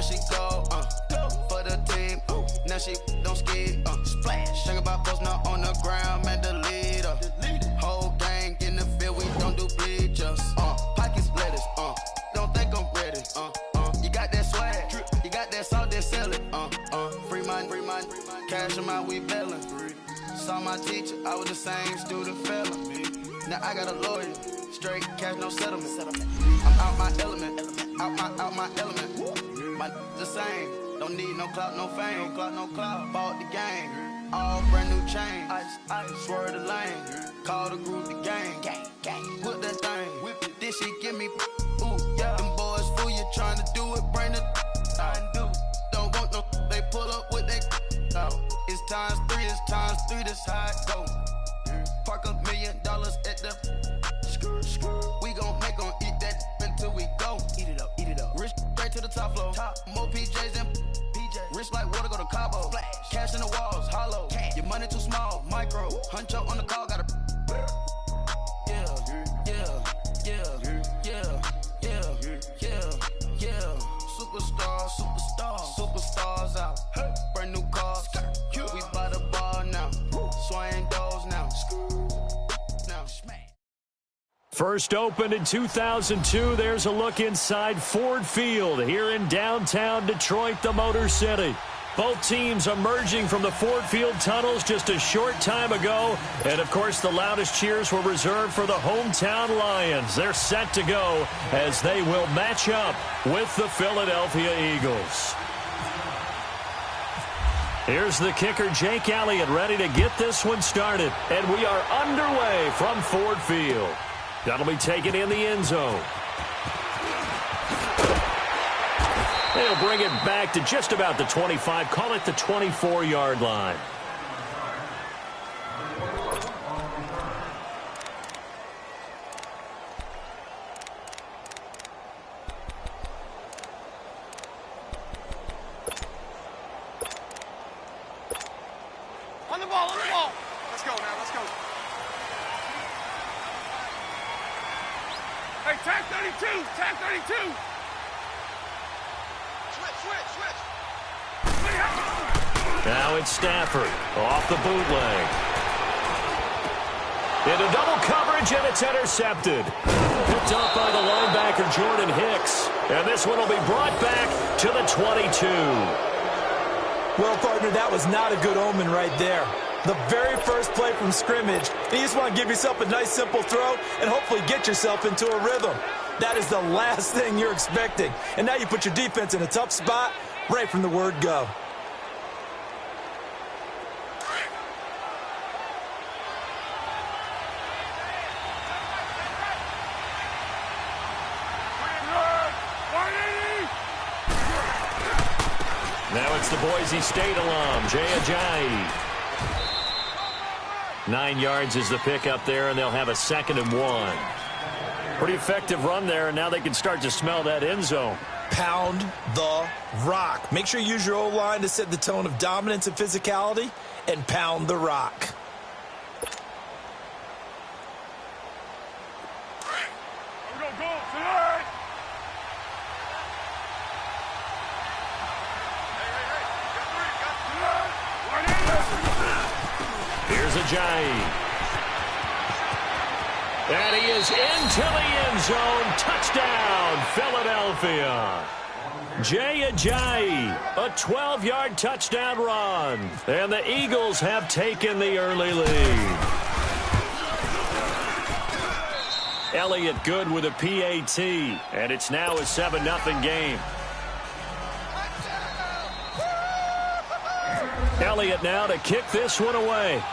she go for the team. Now she don't skid. Splash. Think about post now on the ground, man, the leader. Whole gang in the field, we don't do bleachers. Pockets lettuce. Don't think I'm ready. You got that swag, you got that salt, then sell it. Free mind, cash them out, we bailin'. Saw my teacher, I was the same student fella. Now I got a lawyer, straight cash, no settlement. I'm out my element, out my element. My the same, don't need no clout, no fame. No clout, bought the game, all brand new chain. I swerve the lane, call the group the gang. Put that thing, whip it, this shit give me. Ooh, yeah. Them boys fool you trying to do it, bring the don't want no, they pull up with that. It's times three, this how it go. Park $1 million at the we gon' make 'em eat that until we go. Eat it up. Rich straight to the top floor. More PJs than PJ. Rich like water, go to Cabo. Flash. Cash in the walls, hollow. Cash. Your money too small, micro. Huncho on the call, gotta. Superstars out. Brand new cars. We by the bar now. Swaying doors now. First opened in 2002, there's a look inside Ford Field here in downtown Detroit, the Motor City. Both teams emerging from the Ford Field tunnels just a short time ago. And, of course, the loudest cheers were reserved for the hometown Lions. They're set to go as they will match up with the Philadelphia Eagles. Here's the kicker, Jake Elliott, ready to get this one started. And we are underway from Ford Field. That'll be taken in the end zone. They'll bring it back to just about the 25, call it the 24-yard line. On the ball. Let's go now, let's go. Hey, tag 32. Switch. Now it's Stafford off the bootleg. Into double coverage, and it's intercepted. Picked up by the linebacker, Jordan Hicks. And this one will be brought back to the 22. Well, partner, that was not a good omen right there. The very first play from scrimmage, you just want to give yourself a nice, simple throw and hopefully get yourself into a rhythm. That is the last thing you're expecting. And now you put your defense in a tough spot right from the word go. Now it's the Boise State alum, Jay Ajayi. 9 yards is the pickup there, and they'll have a 2nd and 1. Pretty effective run there, and now they can start to smell that end zone. Pound the rock. Make sure you use your O-line to set the tone of dominance and physicality, and pound the rock. Here's Ajayi. And he is into the end zone. Touchdown, Philadelphia. Jay Ajayi, a 12-yard touchdown run. And the Eagles have taken the early lead. Elliott good with a PAT. And it's now a 7-0 game. Elliott now to kick this one away.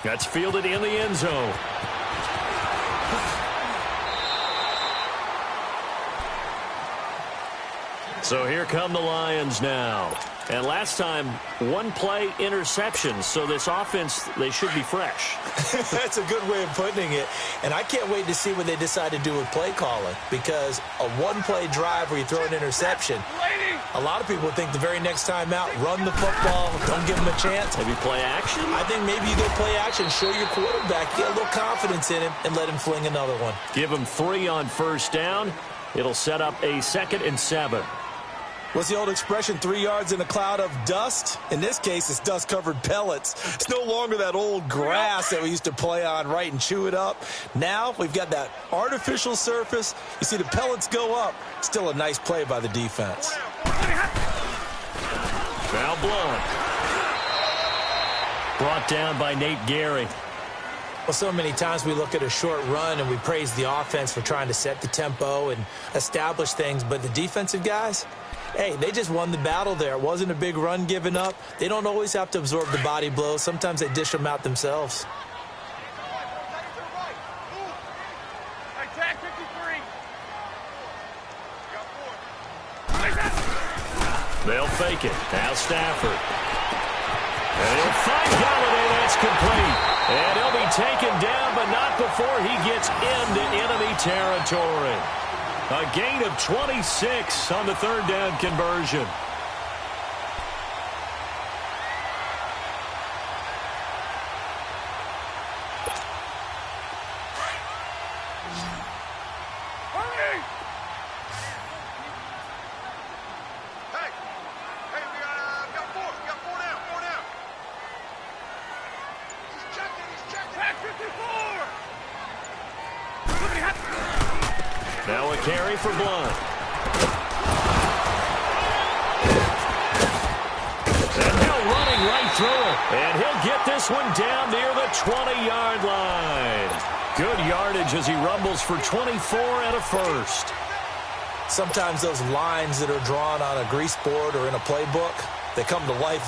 That's fielded in the end zone. So here come the Lions now. And last time, one play interception. So this offense, they should be fresh. That's a good way of putting it. And I can't wait to see what they decide to do with play calling. Because a one-play drive where you throw an interception, A lot of people think the very next time out, run the football, don't give him a chance. Maybe play action? I think maybe you go play action, show your quarterback, get a little confidence in him, and let him fling another one. Give him 3 on first down. It'll set up a 2nd and 7. What's the old expression, 3 yards in a cloud of dust? In this case, it's dust-covered pellets. It's no longer that old grass that we used to play on, right, and chew it up. Now we've got that artificial surface. You see the pellets go up. Still a nice play by the defense. Foul blown. Brought down by Nate Gary. Well, so many times we look at a short run and we praise the offense for trying to set the tempo and establish things, but the defensive guys, hey, they just won the battle there. It wasn't a big run given up. They don't always have to absorb the body blows. Sometimes they dish them out themselves. They'll fake it. Now Stafford. And he'll find Galladay. That's complete. And he'll be taken down, but not before he gets into enemy territory. A gain of 26 on the 3rd down conversion. Now a carry for Blunt. And Hill running right through it. And he'll get this one down near the 20-yard line. Good yardage as he rumbles for 24 and a first. Sometimes those lines that are drawn on a grease board or in a playbook, they come to life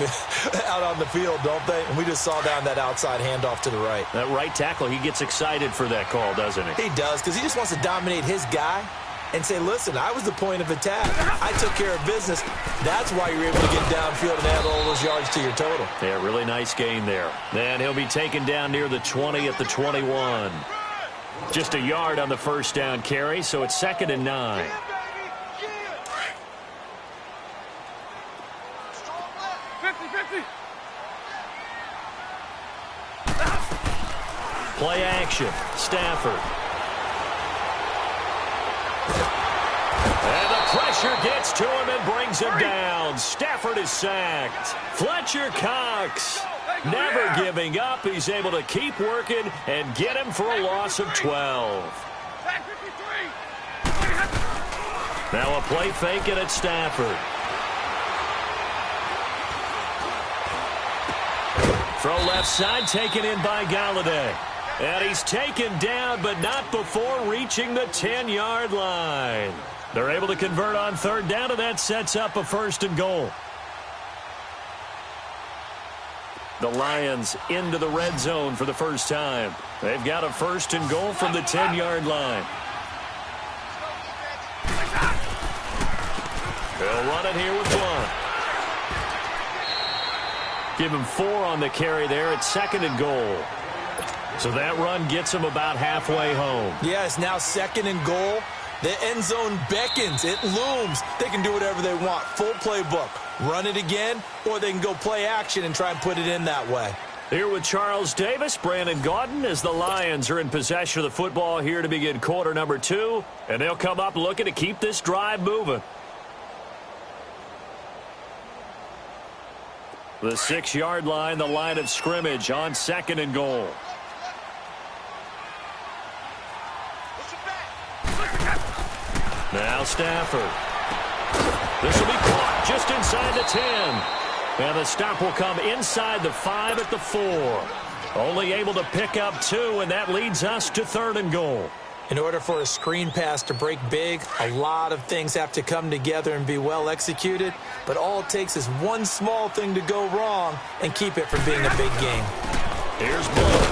out on the field, don't they? And we just saw down that outside handoff to the right. That right tackle, he gets excited for that call, doesn't he? He does, because he just wants to dominate his guy and say, listen, I was the point of attack. I took care of business. That's why you're able to get downfield and add all those yards to your total. Yeah, really nice gain there. And he'll be taken down near the 20 at the 21. Just a yard on the first down carry, so it's 2nd and 9. Play action. Stafford. And the pressure gets to him and brings him down. Stafford is sacked. Fletcher Cox never giving up. He's able to keep working and get him for a loss of 12. Now a play fake it at Stafford. Throw left side, taken in by Galladay. And he's taken down, but not before reaching the 10-yard line. They're able to convert on 3rd down, and that sets up a 1st and goal. The Lions into the red zone for the first time. They've got a 1st and goal from the 10-yard line. They'll run it here with Blunt. Give him 4 on the carry there. It's 2nd and goal. So that run gets him about halfway home. Yeah, it's now 2nd and goal. The end zone beckons. It looms. They can do whatever they want. Full playbook. Run it again, or they can go play action and try and put it in that way. Here with Charles Davis, Brandon Gaudin, as the Lions are in possession of the football here to begin quarter number 2. And they'll come up looking to keep this drive moving. The 6-yard line, the line of scrimmage on 2nd and goal. Now Stafford. This will be caught just inside the 10. And the stop will come inside the 5 at the 4. Only able to pick up 2, and that leads us to 3rd and goal. In order for a screen pass to break big, a lot of things have to come together and be well executed. But all it takes is one small thing to go wrong and keep it from being a big game. Here's Blunt.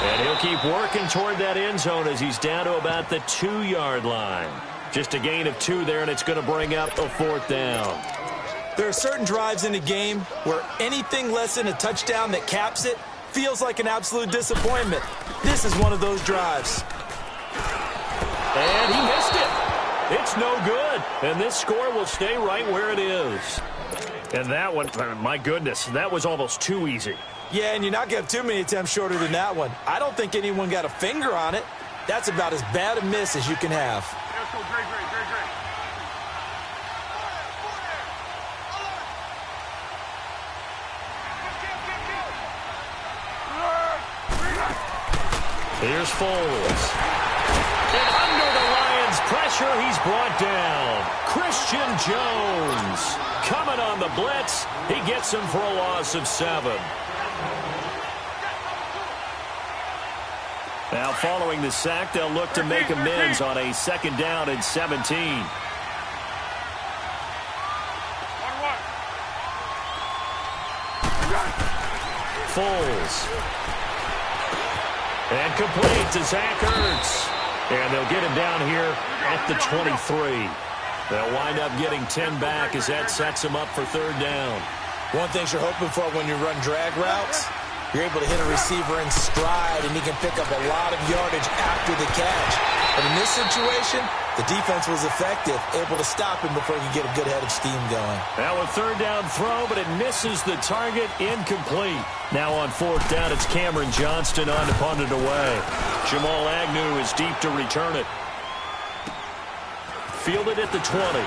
And he'll keep working toward that end zone as he's down to about the 2-yard line. Just a gain of 2 there, and it's going to bring up a 4th down. There are certain drives in a game where anything less than a touchdown that caps it feels like an absolute disappointment. This is one of those drives. And he missed it. It's no good. And this score will stay right where it is. And that one, my goodness, that was almost too easy. Yeah, and you're not going to have too many attempts shorter than that one. I don't think anyone got a finger on it. That's about as bad a miss as you can have. Here's Foles. And under the Lions' pressure, he's brought down. Christian Jones coming on the blitz. He gets him for a loss of 7. Now, following the sack, they'll look to make amends on a 2nd down and 17. Foles. And complete to Zach Ertz. And they'll get him down here at the 23. They'll wind up getting 10 back as that sets him up for 3rd down. One thing you're hoping for when you run drag routes, you're able to hit a receiver in stride, and he can pick up a lot of yardage after the catch. But in this situation, the defense was effective, able to stop him before he could get a good head of steam going. Now a 3rd down throw, but it misses the target, incomplete. Now on 4th down, it's Cameron Johnston on to punt it away. Jamal Agnew is deep to return it. Fielded at the 20.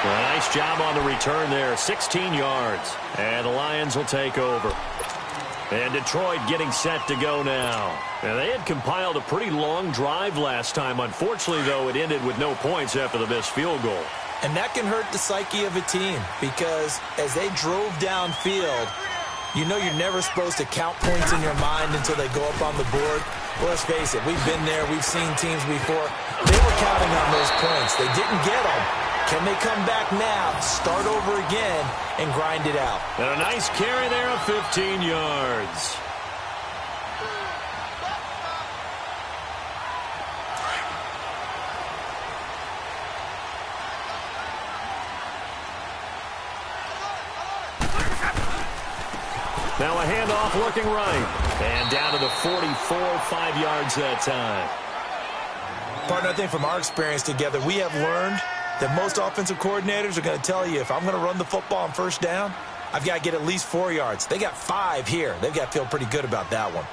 A nice job on the return there, 16 yards. And the Lions will take over. And Detroit getting set to go now. And they had compiled a pretty long drive last time. Unfortunately, though, it ended with no points after the missed field goal. And that can hurt the psyche of a team because as they drove downfield, you know you're never supposed to count points in your mind until they go up on the board. Well, let's face it, we've been there. We've seen teams before. They were counting on those points. They didn't get them. Can they come back now, start over again, and grind it out? And a nice carry there of 15 yards. Now a handoff looking right. And down to the 44, 5 yards that time. Partner, I think from our experience together, we have learned that most offensive coordinators are going to tell you, if I'm going to run the football on 1st down, I've got to get at least 4 yards. They got 5 here. They've got to feel pretty good about that one.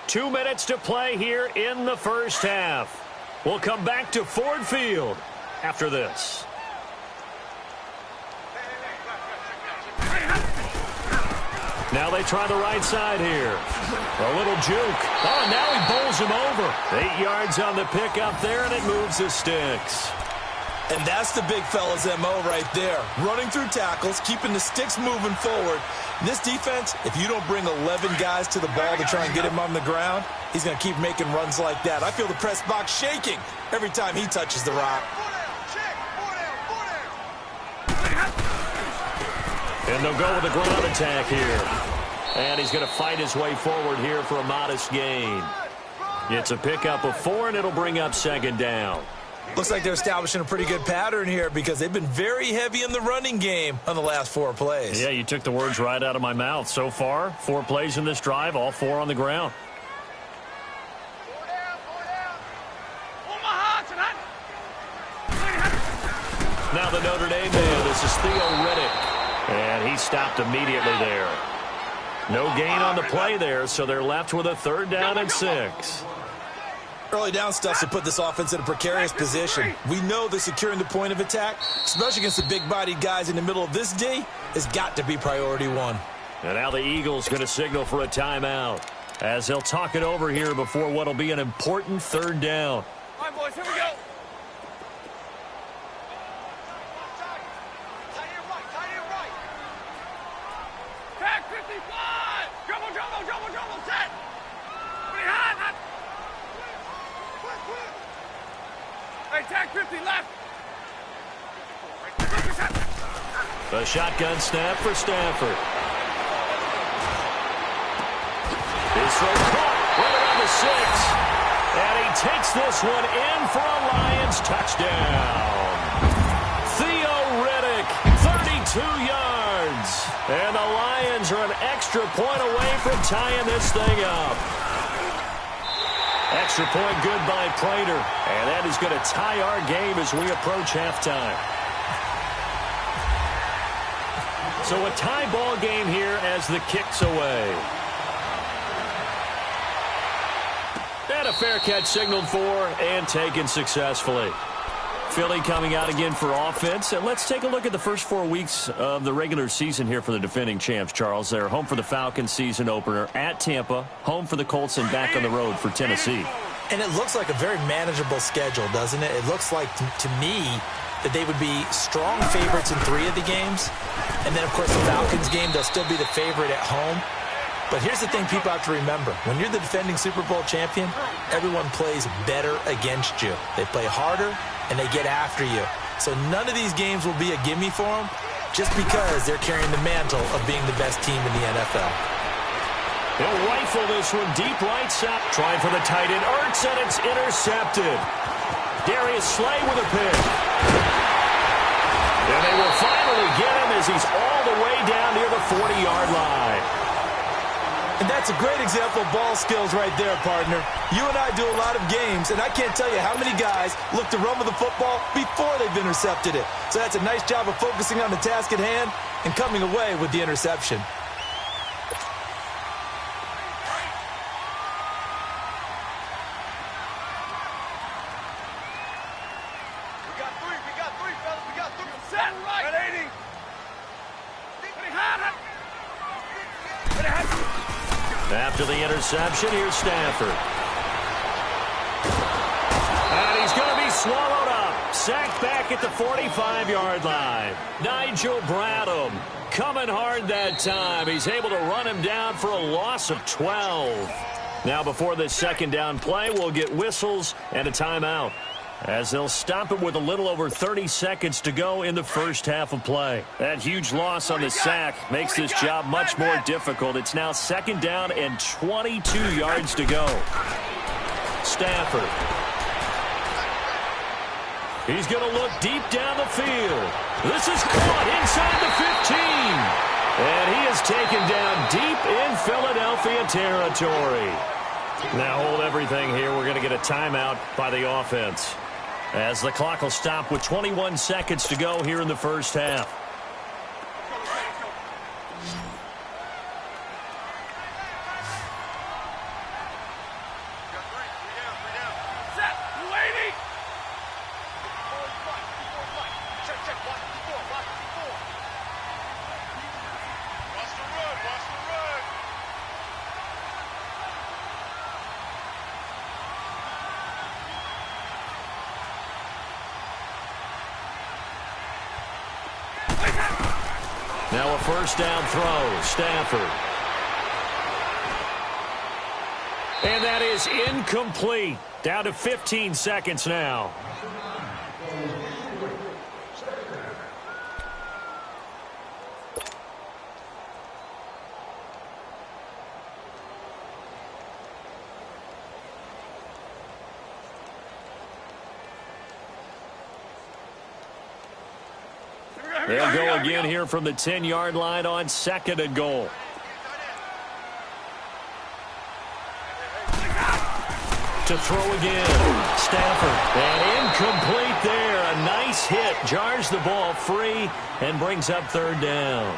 2 minutes to play here in the 1st half. We'll come back to Ford Field after this. Now they try the right side here. A little juke. Oh, now he bowls him over. 8 yards on the pickup there, and it moves the sticks. And that's the big fella's M.O. right there. Running through tackles, keeping the sticks moving forward. This defense, if you don't bring 11 guys to the ball to try and get him on the ground, he's going to keep making runs like that. I feel the press box shaking every time he touches the rock. And they'll go with the ground attack here. And he's going to fight his way forward here for a modest gain. It's a pickup of 4, and it'll bring up 2nd down. Looks like they're establishing a pretty good pattern here because they've been very heavy in the running game on the last 4 plays. Yeah, you took the words right out of my mouth. So far, 4 plays in this drive, all 4 on the ground. Now the Notre Dame man, this is Theo Riddick. And he stopped immediately there. No gain on the play there, so they're left with a 3rd down and 6. Early down stuff to put this offense in a precarious position. We know that securing the point of attack, especially against the big-bodied guys in the middle of this D, has got to be priority 1. And now the Eagles going to signal for a timeout as they'll talk it over here before what will be an important 3rd down. All right, boys, here we go. Tag 55! Dribble, set! Behind, hot! Hey, tag 50, left! A shotgun snap for Stafford. His throw caught right around the 6. And he takes this one in for a Lions touchdown. Theo Riddick, 32 yards. And the Lions are an extra point away from tying this thing up. Extra point good by Prater. And that is going to tie our game as we approach halftime. So a tie ball game here as the kick's away. And a fair catch signaled for and taken successfully. Philly coming out again for offense. And let's take a look at the first 4 weeks of the regular season here for the defending champs, Charles. They're home for the Falcons season opener at Tampa, home for the Colts, and back on the road for Tennessee. And it looks like a very manageable schedule, doesn't it? It looks like, to me, that they would be strong favorites in 3 of the games. And then, of course, the Falcons game, they'll still be the favorite at home. But here's the thing people have to remember. When you're the defending Super Bowl champion, everyone plays better against you. They play harder, and they get after you. So none of these games will be a gimme for them just because they're carrying the mantle of being the best team in the NFL. They'll rifle this one deep right side. Trying for the tight end. Ertz, and it's intercepted. Darius Slay with a pick. And they will finally get him as he's all the way down near the 40-yard line. And that's a great example of ball skills right there, partner. You and I do a lot of games, and I can't tell you how many guys look to run with the football before they've intercepted it. So that's a nice job of focusing on the task at hand and coming away with the interception. We got three, fellas. We got three. Set right. At 80. After the interception, here's Stafford. And he's going to be swallowed up. Sacked back at the 45-yard line. Nigel Bradham coming hard that time. He's able to run him down for a loss of 12. Now before this second down play, we'll get whistles and a timeout, as they'll stop it with a little over 30 seconds to go in the first half of play. That huge loss on the sack makes this job much more difficult. It's now second down and 22 yards to go. Stafford. He's going to look deep down the field. This is caught inside the 15. And he is taken down deep in Philadelphia territory. Now hold everything here. We're going to get a timeout by the offense, as the clock will stop with 21 seconds to go here in the first half. Set. 280. Check. Watch the run. Now a first down throw. Stafford. And that is incomplete. Down to 15 seconds now. They'll go again here from the 10-yard line on second and goal. To throw again. Stafford. And incomplete there. A nice hit. Jars the ball free and brings up third down.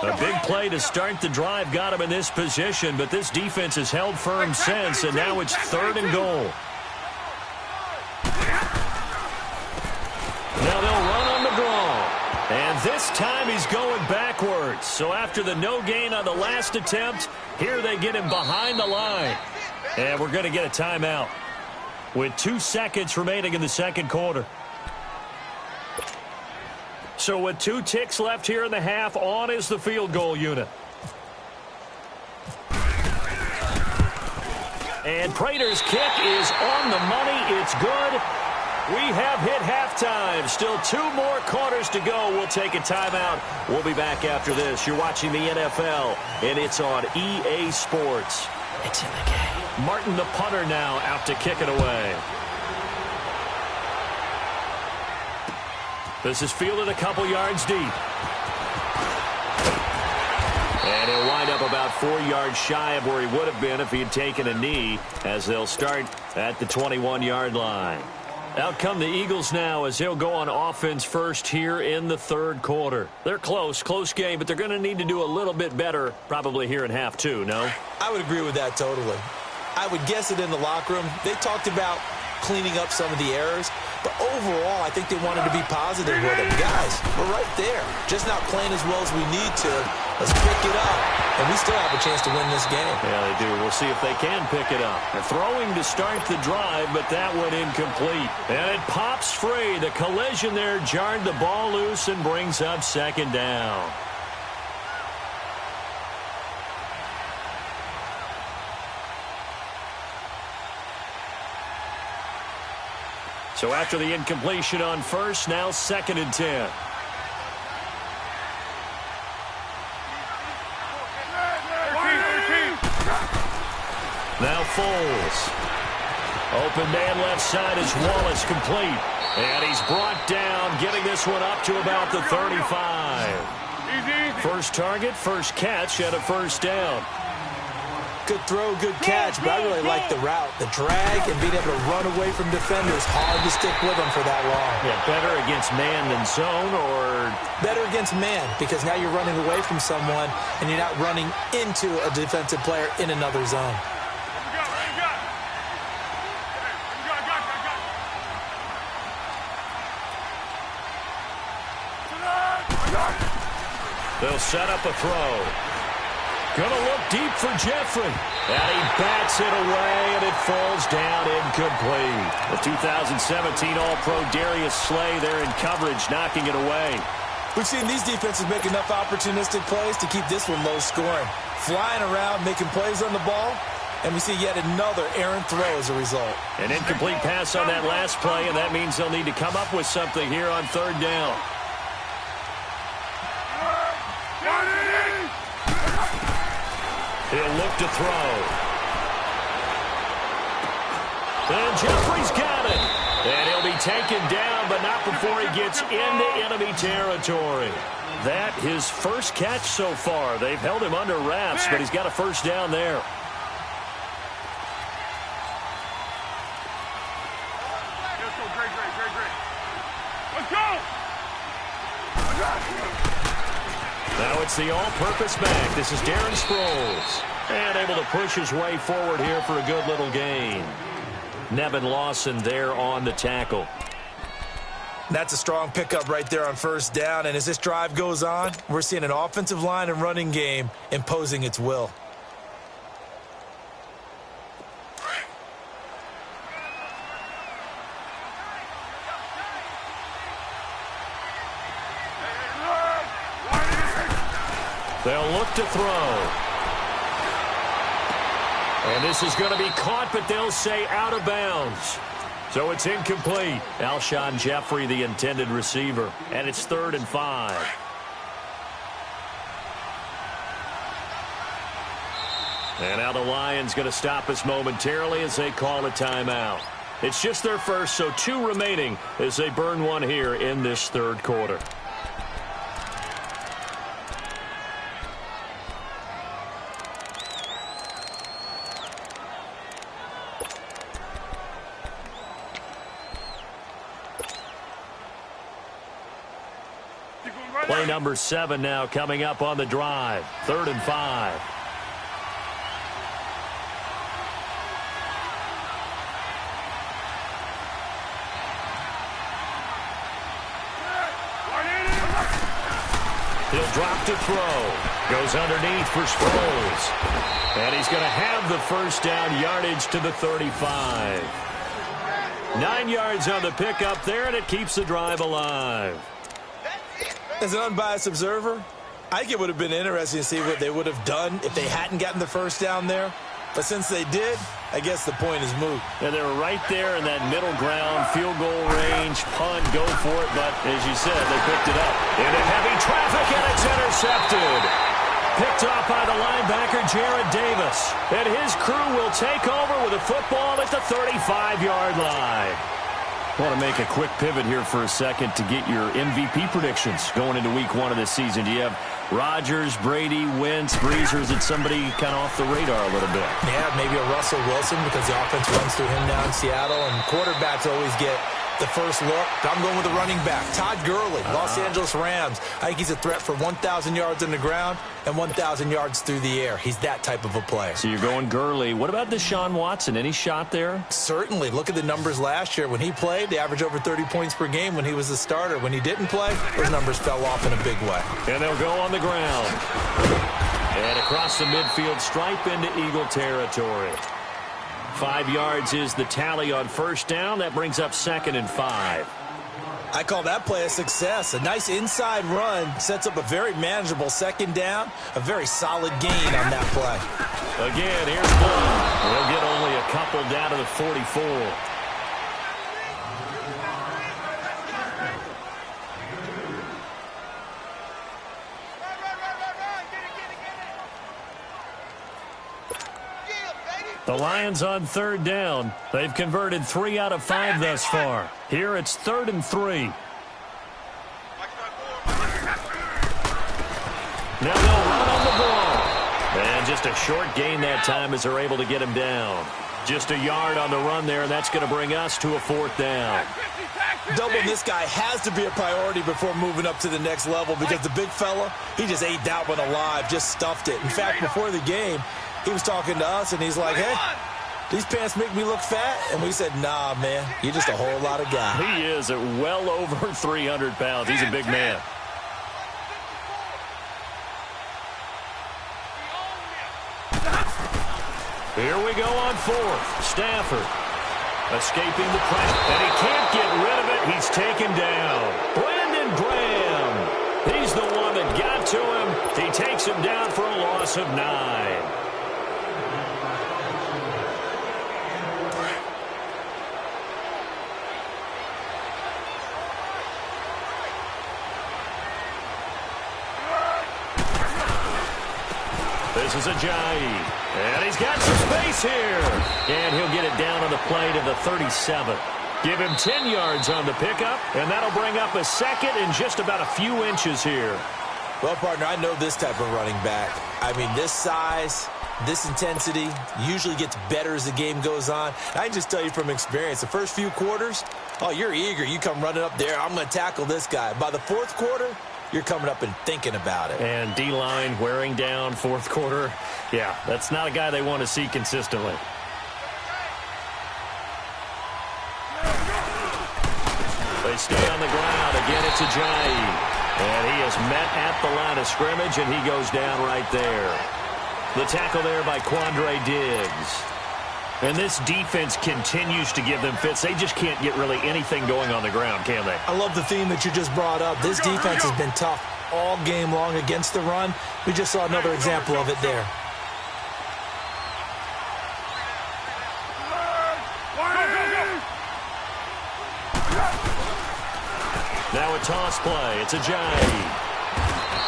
A big play to start the drive got him in this position, but this defense has held firm since, and now it's third and goal. Now they'll run on the draw. And this time he's going backwards. So after the no gain on the last attempt, here they get him behind the line. And we're going to get a timeout with 2 seconds remaining in the second quarter. So with 2 ticks left here in the half, on is the field goal unit. And Prater's kick is on the money. It's good. We have hit halftime. Still 2 more quarters to go. We'll take a timeout. We'll be back after this. You're watching the NFL, and it's on EA Sports. It's in the game. Martin, the punter, now out to kick it away. This is fielded a couple yards deep. And he'll wind up about 4 yards shy of where he would have been if he had taken a knee, as they'll start at the 21-yard line. Out come the Eagles now as they'll go on offense first here in the third quarter. They're close game, but they're going to need to do a little bit better probably here in half two, no? I would agree with that totally. I would guess it in the locker room. They talked about cleaning up some of the errors, but overall, I think they wanted to be positive with it. Guys, we're right there. Just not playing as well as we need to. Let's pick it up, and we still have a chance to win this game. Yeah, they do. We'll see if they can pick it up. They're throwing to start the drive, but that went incomplete. And it pops free. The collision there jarred the ball loose and brings up second down. So after the incompletion on first, now 2nd and 10. Now Foles. Open man left side is Wallace, complete. And he's brought down, getting this one up to about the 35. First target, first catch, and a first down. Good throw, good catch, but I really like the route. The drag and being able to run away from defenders. Hard to stick with them for that long. Yeah, better against man than zone, or? Better against man, because now you're running away from someone and you're not running into a defensive player in another zone. They'll set up a throw. Gonna look deep for Jeffrey. And he bats it away, and it falls down incomplete. The 2017 All-Pro Darius Slay there in coverage, knocking it away. We've seen these defenses make enough opportunistic plays to keep this one low scoring. Flying around, making plays on the ball, and we see yet another errant throw as a result. An incomplete pass on that last play, and that means they'll need to come up with something here on third down. He'll look to throw. And Jeffrey's got it. And he'll be taken down, but not before he gets into enemy territory. That his first catch so far. They've held him under wraps, but he's got a first down there. Let's go! Now it's the all-purpose back. This is Darren Sproles. And able to push his way forward here for a good little gain. Nevin Lawson there on the tackle. That's a strong pickup right there on first down. And as this drive goes on, we're seeing an offensive line and running game imposing its will. They'll look to throw. And this is going to be caught, but they'll say out of bounds. So it's incomplete. Alshon Jeffrey, the intended receiver. And it's 3rd and 5. And now the Lions going to stop us momentarily as they call a timeout. It's just their first, so 2 remaining as they burn one here in this third quarter. Play number 7 now coming up on the drive. 3rd and 5. He'll drop to throw. Goes underneath for Sproles. And he's going to have the first down, yardage to the 35. 9 yards on the pickup there, and it keeps the drive alive. As an unbiased observer, I think it would have been interesting to see what they would have done if they hadn't gotten the first down there. But since they did, I guess the point is moot. And they were right there in that middle ground, field goal range, punt, go for it. But as you said, they picked it up. Into heavy traffic, and it's intercepted. Picked off by the linebacker, Jared Davis. And his crew will take over with a football at the 35-yard line. I want to make a quick pivot here for a second to get your MVP predictions going into week 1 of this season. Do you have Rodgers, Brady, Wentz, Brees, or is it somebody kind of off the radar a little bit? Yeah, maybe a Russell Wilson because the offense runs through him now in Seattle, and quarterbacks always get the first look. I'm going with the running back, Todd Gurley, Los Angeles Rams. I think he's a threat for 1,000 yards on the ground and 1,000 yards through the air. He's that type of a player. So you're going Gurley. What about Deshaun Watson? Any shot there? Certainly. Look at the numbers last year. When he played, they averaged over 30 points per game when he was the starter. When he didn't play, those numbers fell off in a big way. And they'll go on the ground. And across the midfield stripe into Eagle territory. 5 yards is the tally on first down. That brings up 2nd and 5. I call that play a success. A nice inside run sets up a very manageable 2nd down. A very solid gain on that play. Again, here's one. They'll get only a couple down to the 44. The Lions on 3rd down. They've converted 3 out of 5 thus far. Here it's 3rd and 3. Now they'll run on the ball. And just a short gain that time as they're able to get him down. Just a yard on the run there, and that's going to bring us to a 4th down. Doubling this guy has to be a priority before moving up to the next level because the big fella, he just ate that one alive, just stuffed it. In fact, before the game, he was talking to us, and he's like, hey, these pants make me look fat? And we said, nah, man, you're just a whole lot of guy. He is at well over 300 pounds. He's a big man. Here we go on 4th. Stafford escaping the pressure, and he can't get rid of it. He's taken down. Brandon Graham. He's the one that got to him. He takes him down for a loss of 9. This is Ajayi. And he's got some space here. And he'll get it down on the play to the 37. Give him 10 yards on the pickup, and that'll bring up a 2nd and just about a few inches here. Well, partner, I know this type of running back. I mean, this size, this intensity usually gets better as the game goes on. I can just tell you from experience, the first few quarters, oh, you're eager. You come running up there, I'm going to tackle this guy. By the 4th quarter, you're coming up and thinking about it. And D-line wearing down 4th quarter. Yeah, that's not a guy they want to see consistently. They stay on the ground. Again, it's Ajayi. And he is met at the line of scrimmage, and he goes down right there. The tackle there by Quandre Diggs. And this defense continues to give them fits. They just can't get really anything going on the ground, can they? I love the theme that you just brought up. This defense has been tough all game long against the run. We just saw another example of it there. Now a toss play. It's Ajayi.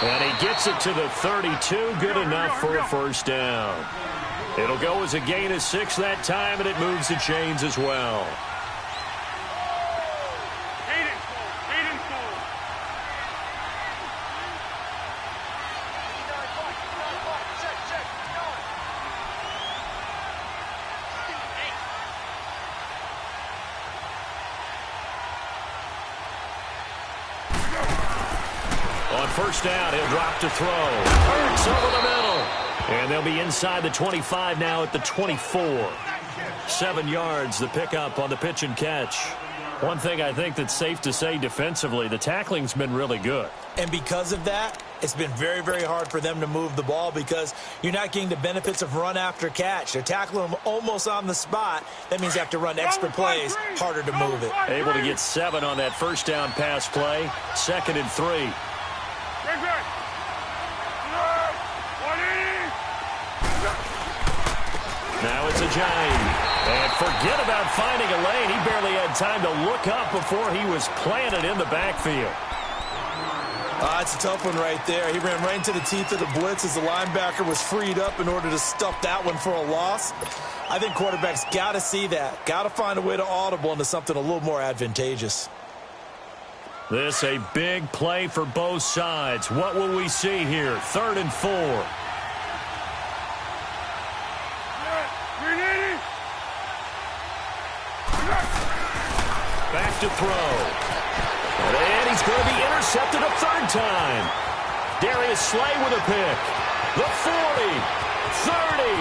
And he gets it to the 32. Good enough for a 1st down. It'll go as a gain of 6 that time, and it moves the chains as well. On 1st down, he'll drop to throw. Hurts over the middle. And they'll be inside the 25 now at the 24. 7 yards, the pickup on the pitch and catch. One thing I think that's safe to say defensively, the tackling's been really good. And because of that, it's been very, very hard for them to move the ball because you're not getting the benefits of run after catch. They're tackling them almost on the spot. That means they have to run extra plays, harder to move it. Able to get 7 on that 1st down pass play. 2nd and 3. Now it's Ajayi. And forget about finding a lane. He barely had time to look up before he was planted in the backfield. It's a tough one right there. He ran right into the teeth of the blitz as the linebacker was freed up in order to stuff that one for a loss. I think quarterbacks got to see that. Got to find a way to audible into something a little more advantageous. This a big play for both sides. What will we see here? 3rd and 4. Back to throw. And he's going to be intercepted a 3rd time. Darius Slay with a pick. The 40, 30,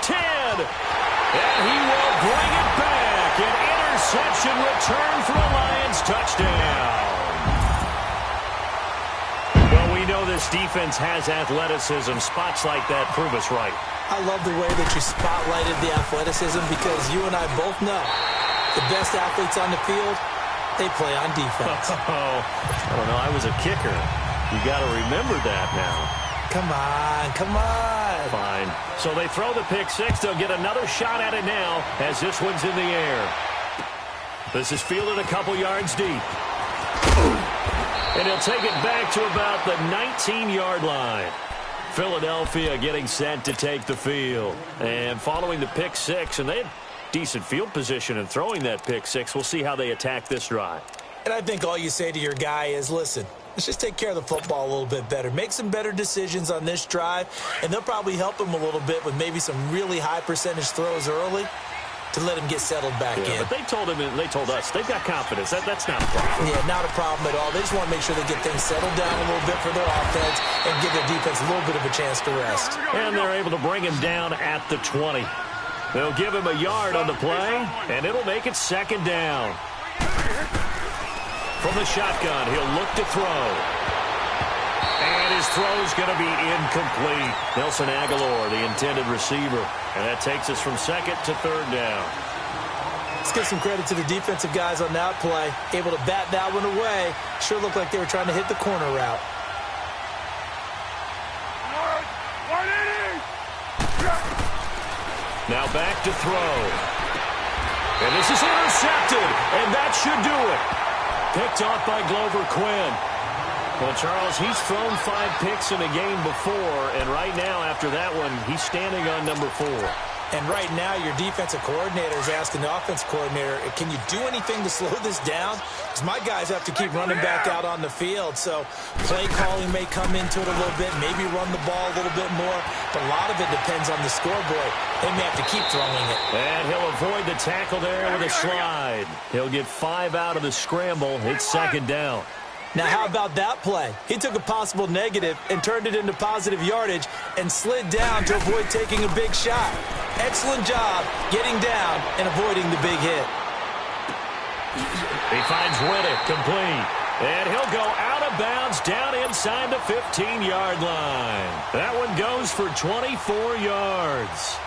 10. And he will bring it back. An interception return for a Lions touchdown. Well, we know this defense has athleticism. Spots like that prove us right. I love the way that you spotlighted the athleticism because you and I both know the best athletes on the field, they play on defense. Oh, I don't know. I was a kicker. You got to remember that now. Come on, come on. Fine. So they throw the pick six. They'll get another shot at it now as this one's in the air. This is fielded a couple yards deep. And he'll take it back to about the 19-yard line. Philadelphia getting set to take the field. And following the pick six, and they had decent field position in throwing that pick six. We'll see how they attack this drive. And I think all you say to your guy is, listen, let's just take care of the football a little bit better. Make some better decisions on this drive, and they'll probably help him a little bit with maybe some really high percentage throws early to let him get settled back in. But they told him, and they told us, they've got confidence. That's not a problem. Yeah, not a problem at all. They just want to make sure they get things settled down a little bit for their offense and give their defense a little bit of a chance to rest. And they're able to bring him down at the 20. They'll give him a yard on the play, and it'll make it 2nd down. From the shotgun, he'll look to throw. And his throw's going to be incomplete. Nelson Aguilar, the intended receiver. And that takes us from 2nd to 3rd down. Let's give some credit to the defensive guys on that play. Able to bat that one away. Sure looked like they were trying to hit the corner route. Now back to throw. And this is intercepted. And that should do it. Picked off by Glover Quinn. Well, Charles, he's thrown 5 picks in a game before. And right now, after that one, he's standing on number 4. And right now, your defensive coordinator is asking the offense coordinator, can you do anything to slow this down? Because my guys have to keep running back out on the field. So play calling may come into it a little bit, maybe run the ball a little bit more. But a lot of it depends on the scoreboard. They may have to keep throwing it. And he'll avoid the tackle there with a slide. He'll get 5 out of the scramble. It's 2nd down. Now, how about that play? He took a possible negative and turned it into positive yardage and slid down to avoid taking a big shot. Excellent job getting down and avoiding the big hit. He finds Riddick complete. And he'll go out of bounds down inside the 15-yard line. That one goes for 24 yards.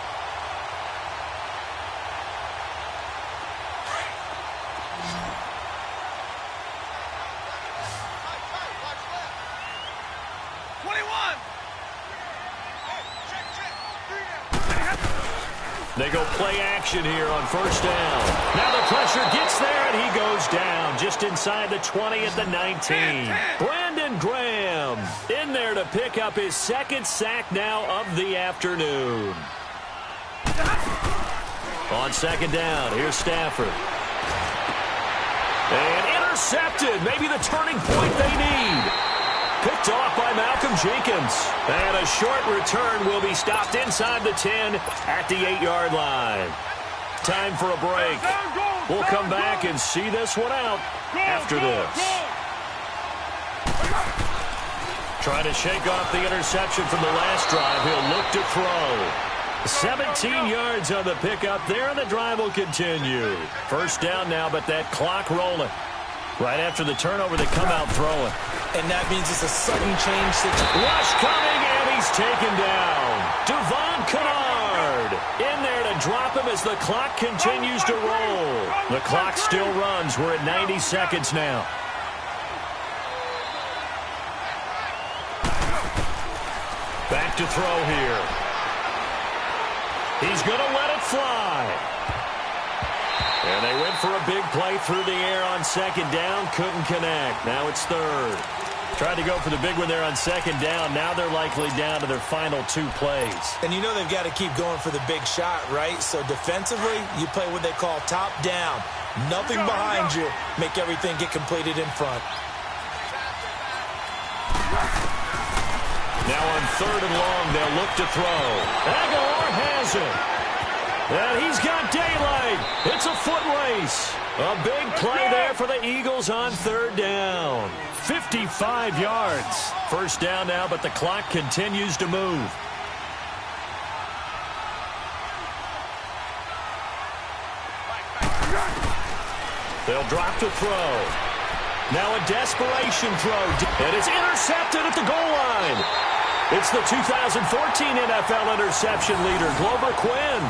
They go play action here on 1st down. Now the pressure gets there, and he goes down just inside the 20 at the 19. Brandon Graham in there to pick up his 2nd sack now of the afternoon. On 2nd down, here's Stafford. And intercepted, maybe the turning point they need. Picked off by Malcolm Jenkins. And a short return will be stopped inside the 10 at the 8-yard line. Time for a break. We'll come back and see this one out after this. Trying to shake off the interception from the last drive. He'll look to throw. 17 yards on the pickup there, and the drive will continue. 1st down now, but that clock rolling. Right after the turnover, they come out throwing. And that means it's a sudden change situation. Rush coming, and he's taken down. Devon Kennard in there to drop him as the clock continues to roll. The clock still runs. We're at 90 seconds now. Back to throw here. He's going to let it fly. And they went for a big play through the air on 2nd down. Couldn't connect. Now it's 3rd. Tried to go for the big one there on second down. Now they're likely down to their final 2 plays. And you know they've got to keep going for the big shot, right? So defensively, you play what they call top down. Nothing behind you. Make everything get completed in front. Now on 3rd and long, they'll look to throw. Aguilar has it. And he's got daylight. It's a foot race. A big play there for the Eagles on 3rd down. 55 yards. First down now, but the clock continues to move. They'll drop to throw. Now a desperation throw. And it's intercepted at the goal line. It's the 2014 NFL interception leader, Glover Quinn.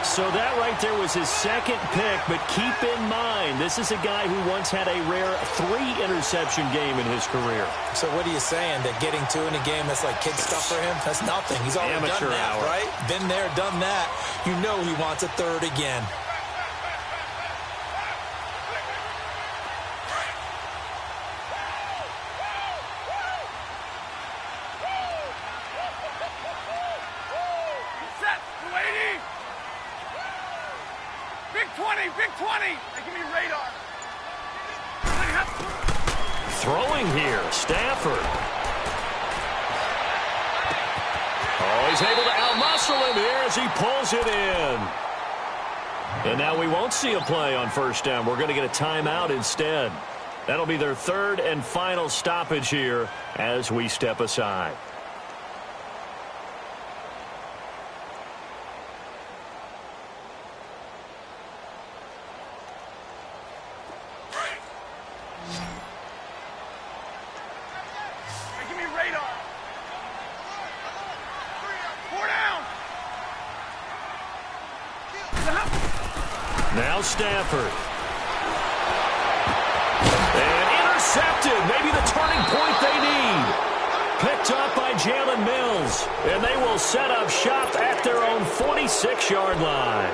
So that right there was his 2nd pick, but keep in mind, this is a guy who once had a rare 3-interception game in his career. So what are you saying, that getting 2 in a game, that's like kid stuff for him? That's nothing. He's already Amateur done that, hour. right? Been there, done that. You know he wants a 3rd again. Big 20. They give me radar. Throwing here, Stafford. Oh, he's able to outmuscle him here as he pulls it in. And now we won't see a play on 1st down. We're going to get a timeout instead. That'll be their 3rd and final stoppage here as we step aside. Now Stafford. And intercepted. Maybe the turning point they need. Picked up by Jalen Mills. And they will set up shop at their own 46-yard line.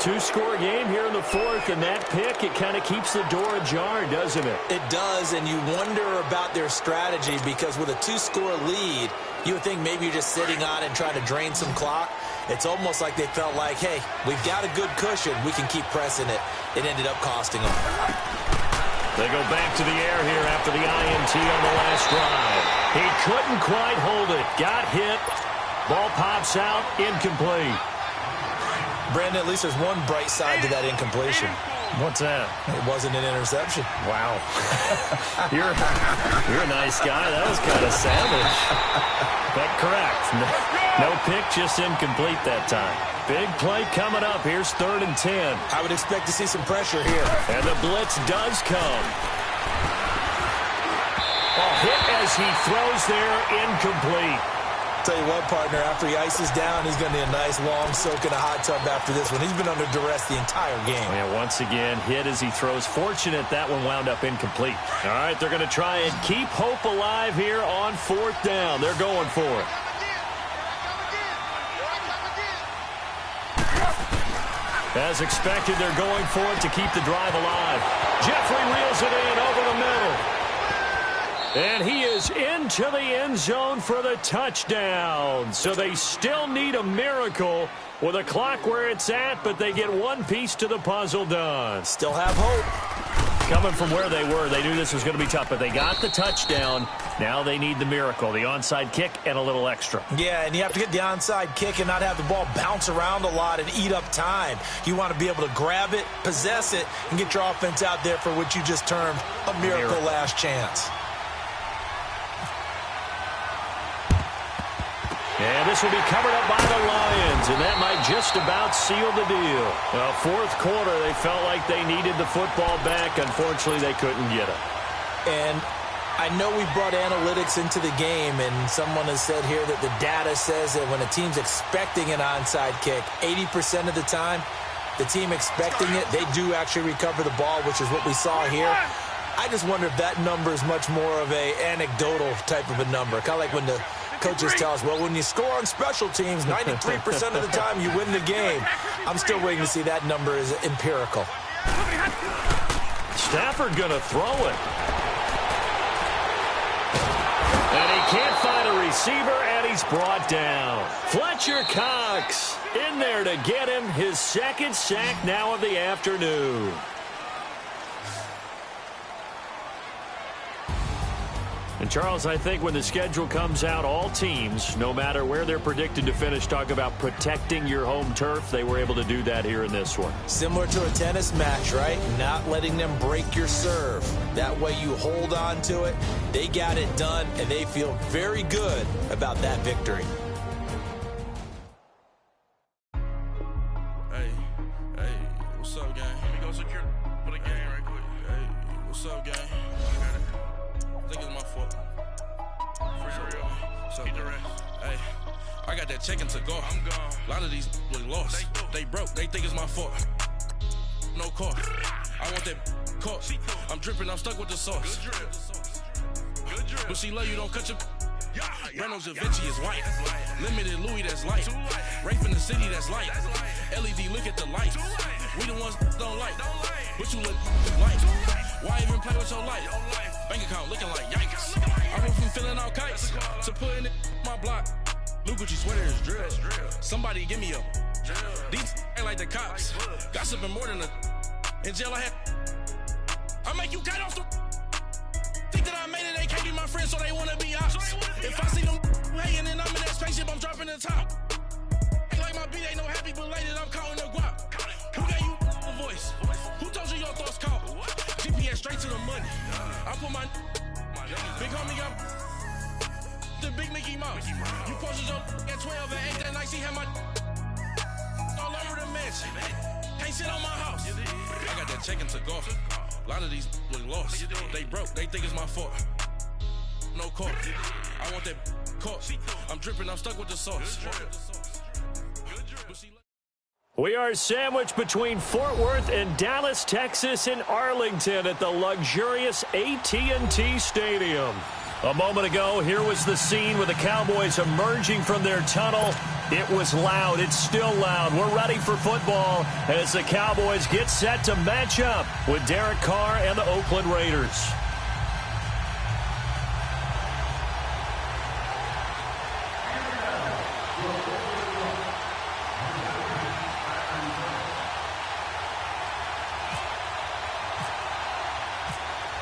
2-score game here in the 4th, and that pick, it kind of keeps the door ajar, doesn't it? It does, and you wonder about their strategy because with a 2-score lead, you would think maybe you're just sitting on it and trying to drain some clock. It's almost like they felt like, hey, we've got a good cushion. We can keep pressing it. It ended up costing them. They go back to the air here after the INT on the last drive. He couldn't quite hold it. Got hit. Ball pops out. Incomplete. Brandon, at least there's one bright side to that incompletion. What's that? It wasn't an interception. Wow. You're a nice guy. That was kind of savage. But correct. No pick, just incomplete that time. Big play coming up. Here's 3rd and 10. I would expect to see some pressure here. And the blitz does come. A hit as he throws there, incomplete. Tell you what, partner, after he ices down, he's going to need a nice long soak in a hot tub after this one. He's been under duress the entire game. Yeah, once again, hit as he throws. Fortunate that one wound up incomplete. All right, they're going to try and keep hope alive here on 4th down. They're going for it. As expected, they're going for it to keep the drive alive. Jeffrey reels it in over the middle. And he is into the end zone for the touchdown. So they still need a miracle with a clock where it's at, but they get one piece to the puzzle done. Still have hope. Coming from where they were, they knew this was going to be tough, but they got the touchdown. Now they need the miracle, the onside kick and a little extra. Yeah, and you have to get the onside kick and not have the ball bounce around a lot and eat up time. You want to be able to grab it, possess it, and get your offense out there for what you just termed a miracle last chance. And this will be covered up by the Lions, and that might just about seal the deal. Well, 4th quarter, they felt like they needed the football back. Unfortunately, they couldn't get it. And I know we brought analytics into the game, and someone has said here that the data says that when a team's expecting an onside kick, 80% of the time, the team expecting it, they do actually recover the ball, which is what we saw here. I just wonder if that number is much more of a anecdotal type of a number, kind of like when the coaches tell us, well, when you score on special teams, 93% of the time you win the game. I'm still waiting to see that number is empirical. Stafford going to throw it. And he can't find a receiver, and he's brought down. Fletcher Cox in there to get him his second sack now of the afternoon. And, Charles, I think when the schedule comes out, all teams, no matter where they're predicted to finish, talk about protecting your home turf. They were able to do that here in this one. Similar to a tennis match, right? Not letting them break your serve. That way you hold on to it. They got it done, and they feel very good about that victory. Hey, what's up, gang? Let me go secure for the game right quick. Hey, what's up, gang? I think it's my fault. For real. So, keep the rest. Hey, I got that chicken to go. I'm gone. A lot of these look lost. They broke. They think it's my fault. No car. I want that caught. I'm dripping. I'm stuck with the sauce. Good drip. But she love you. Don't cut your. Reynolds Da Vinci is white. Limited Louis, that's light. Rape in the city, that's light. LED, look at the light. We the ones don't like. But you look light. Why even play with your life? Bank account looking like yikes. I went from filling out kites to putting it my block. Blue Gucci sweater is drill. Somebody give me a. These ain't like the cops. Gossiping more than a. In jail I had. I make you cut off the. Think that I made it, they can't be my friends, so they wanna be ops. If I see them hating and I'm in that spaceship, I'm dropping the top. Ain't like my beat, ain't no happy belated, I'm counting the guap. Who gave you a voice? Who told you your thoughts count? GPS straight to the money. I put my big homie up the big Mickey Mouse. You posted your at 12 and 8 that night, she had my all over the mansion. Can't sit on my house. I got that chicken to go. A lot of these look lost. They broke. They think it's my fault. No car. I want that caught. I'm dripping. I'm stuck with the sauce. We are sandwiched between Fort Worth and Dallas, Texas, and Arlington at the luxurious AT&T Stadium. A moment ago, here was the scene with the Cowboys emerging from their tunnel. It was loud. It's still loud. We're ready for football as the Cowboys get set to match up with Derek Carr and the Oakland Raiders.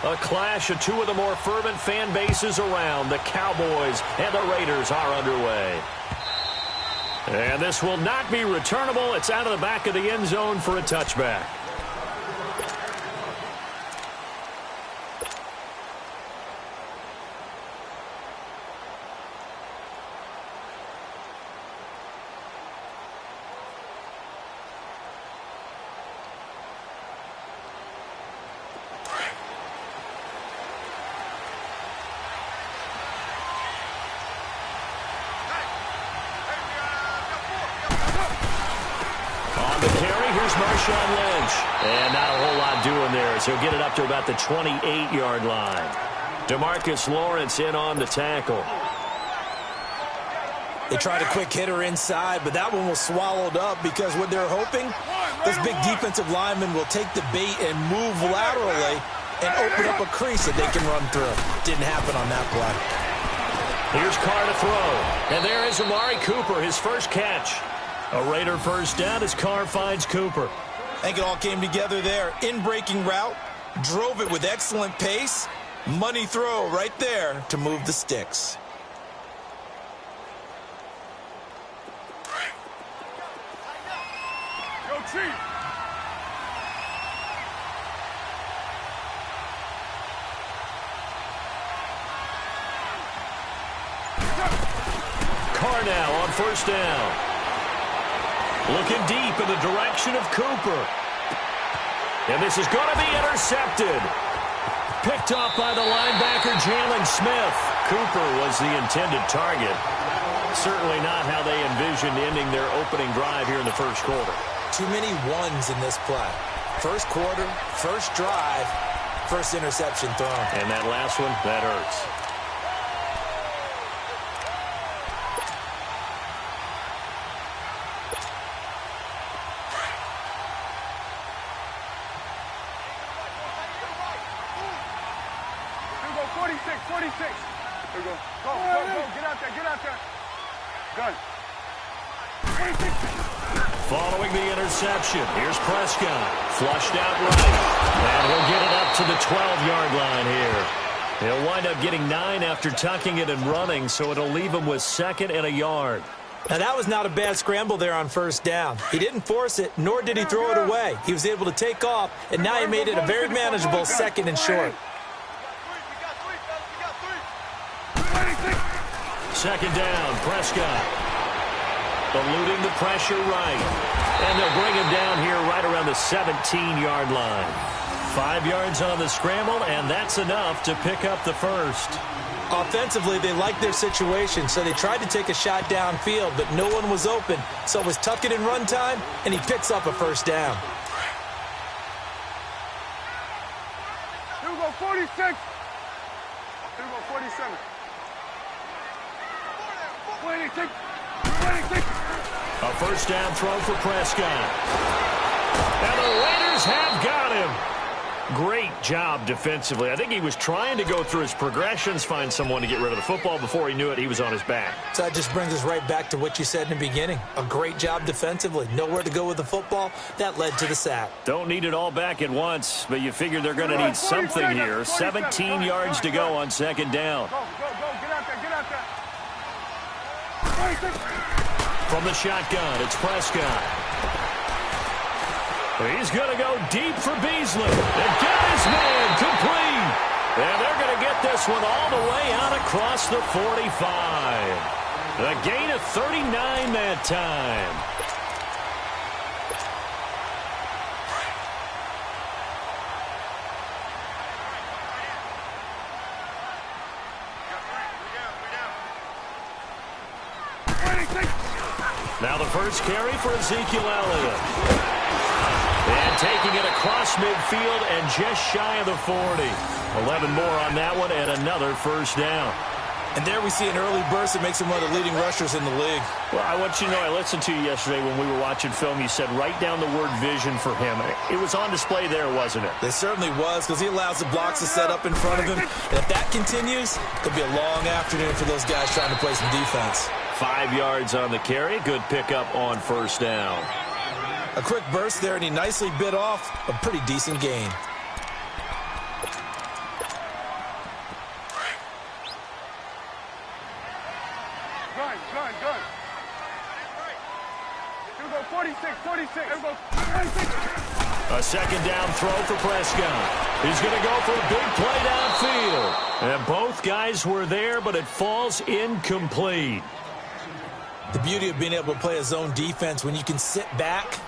A clash of two of the more fervent fan bases around. The Cowboys and the Raiders are underway. And this will not be returnable. It's out of the back of the end zone for a touchback. And not a whole lot doing there, so he'll get it up to about the 28-yard line. DeMarcus Lawrence in on the tackle. They tried a quick hitter inside, but that one was swallowed up because what they're hoping, this big defensive lineman will take the bait and move laterally and open up a crease that they can run through. Didn't happen on that play. Here's Carr to throw. And there is Amari Cooper, his first catch. A Raider first down as Carr finds Cooper. I think it all came together there. In-breaking route, drove it with excellent pace. Money throw right there to move the sticks. Yo, Chief. Carr now on first down. Looking deep in the direction of Cooper. And this is going to be intercepted. Picked off by the linebacker, Jalen Smith. Cooper was the intended target. Certainly not how they envisioned ending their opening drive here in the first quarter. Too many ones in this play. First quarter, first drive, first interception thrown. And that last one, that hurts. You go 46. There you go. Go. Get out there. Get out there. Gun. Following the interception, here's Prescott. Flushed out right. And he'll get it up to the 12-yard line here. He'll wind up getting 9 after tucking it and running, so it'll leave him with 2nd and a yard. Now, that was not a bad scramble there on first down. He didn't force it, nor did he throw it away. He was able to take off, and now he made it a very manageable 2nd and short. Second down, Prescott. Eluding the pressure right. And they'll bring him down here right around the 17-yard line. 5 yards on the scramble, and that's enough to pick up the first. Offensively, they liked their situation, so they tried to take a shot downfield, but no one was open. So it was tuck it in run time, and he picks up a first down. Here we go, 46. Here we go, 47. 26. A first down throw for Prescott. And the Raiders have got him. Great job defensively. I think he was trying to go through his progressions, find someone to get rid of the football. Before he knew it, he was on his back. So that just brings us right back to what you said in the beginning. A great job defensively. Nowhere to go with the football. That led to the sack. Don't need it all back at once, but you figure they're going to need something here. 17 yards to go on second down. Go. Get out there. Get out there. From the shotgun, it's Prescott. He's going to go deep for Beasley. And got his man complete. And they're going to get this one all the way out across the 45. A gain of 39 that time. Now the first carry for Ezekiel Elliott. And taking it across midfield and just shy of the 40. 11 more on that one and another first down. And there we see an early burst that makes him one of the leading rushers in the league. Well, I want you to know, I listened to you yesterday when we were watching film. You said write down the word vision for him. It was on display there, wasn't it? It certainly was, because he allows the blocks to set up in front of him. And if that continues, it could be a long afternoon for those guys trying to play some defense. 5 yards on the carry. Good pickup on first down. A quick burst there, and he nicely bit off a pretty decent gain. Gun. Here we go, 46. Here we go, 46. A second down throw for Prescott. He's going to go for a big play downfield. And both guys were there, but it falls incomplete. The beauty of being able to play a zone defense when you can sit back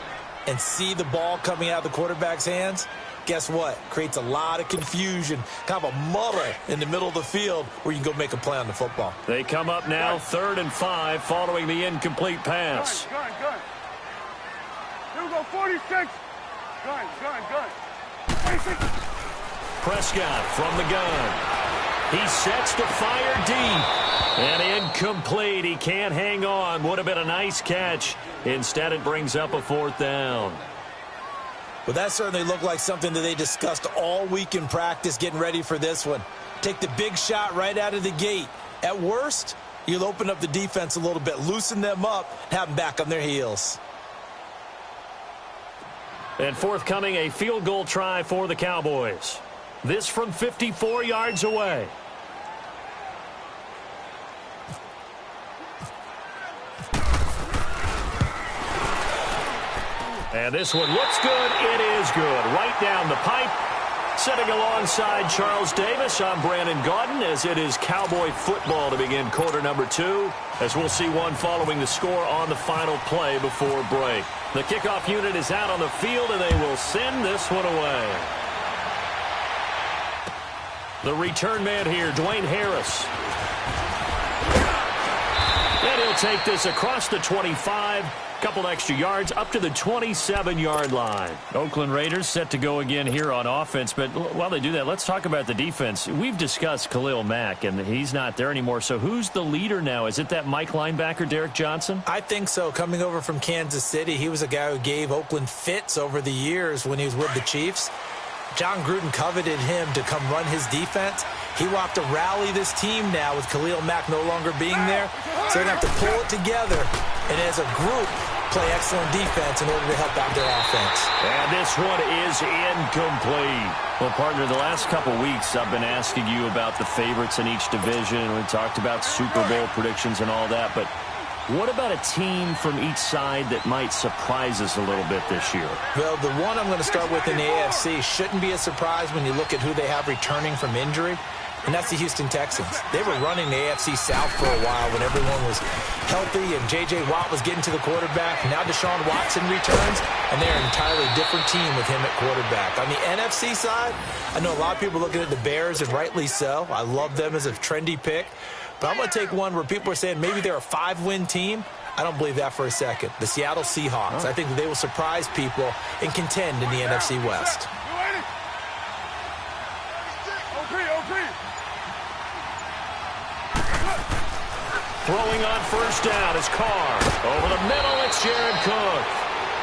and see the ball coming out of the quarterback's hands, guess what? Creates a lot of confusion, kind of a muddle in the middle of the field where you can go make a play on the football. They come up now 3rd and 5 following the incomplete pass. Gun. Here we go, 46. Gun. 46. Prescott from the gun. He sets to fire deep. And incomplete. He can't hang on. Would have been a nice catch. Instead, it brings up a 4th down. Well, that certainly looked like something that they discussed all week in practice getting ready for this one. Take the big shot right out of the gate. At worst, you'll open up the defense a little bit, loosen them up, and have them back on their heels. And forthcoming, a field goal try for the Cowboys. This from 54 yards away. And this one looks good. It is good. Right down the pipe. Sitting alongside Charles Davis, I'm Brandon Gaudin, as it is Cowboy football to begin quarter number 2, as we'll see one following the score on the final play before break. The kickoff unit is out on the field, and they will send this one away. The return man here, Dwayne Harris. And he'll take this across the 25. Couple extra yards up to the 27-yard line. Oakland Raiders set to go again here on offense, but while they do that, let's talk about the defense. We've discussed Khalil Mack, and he's not there anymore, so who's the leader now? Is it that Mike linebacker, Derek Johnson? I think so. Coming over from Kansas City, he was a guy who gave Oakland fits over the years when he was with the Chiefs. John Gruden coveted him to come run his defense. He will have to rally this team now with Khalil Mack no longer being there. So they're going to have to pull it together and as a group play excellent defense in order to help out their offense. And this one is incomplete. Well, partner, the last couple weeks I've been asking you about the favorites in each division. We talked about Super Bowl predictions and all that, but what about a team from each side that might surprise us a little bit this year? Well, the one I'm going to start with in the AFC shouldn't be a surprise when you look at who they have returning from injury, and that's the Houston Texans. They were running the AFC South for a while when everyone was healthy and J.J. Watt was getting to the quarterback. Now Deshaun Watson returns, and they're an entirely different team with him at quarterback. On the NFC side, I know a lot of people are looking at the Bears, and rightly so. I love them as a trendy pick. But I'm going to take one where people are saying maybe they're a 5-win team. I don't believe that for a second. The Seattle Seahawks. I think that they will surprise people and contend in the NFC West. Throwing on first down is Carr. Over the middle, it's Jared Cook.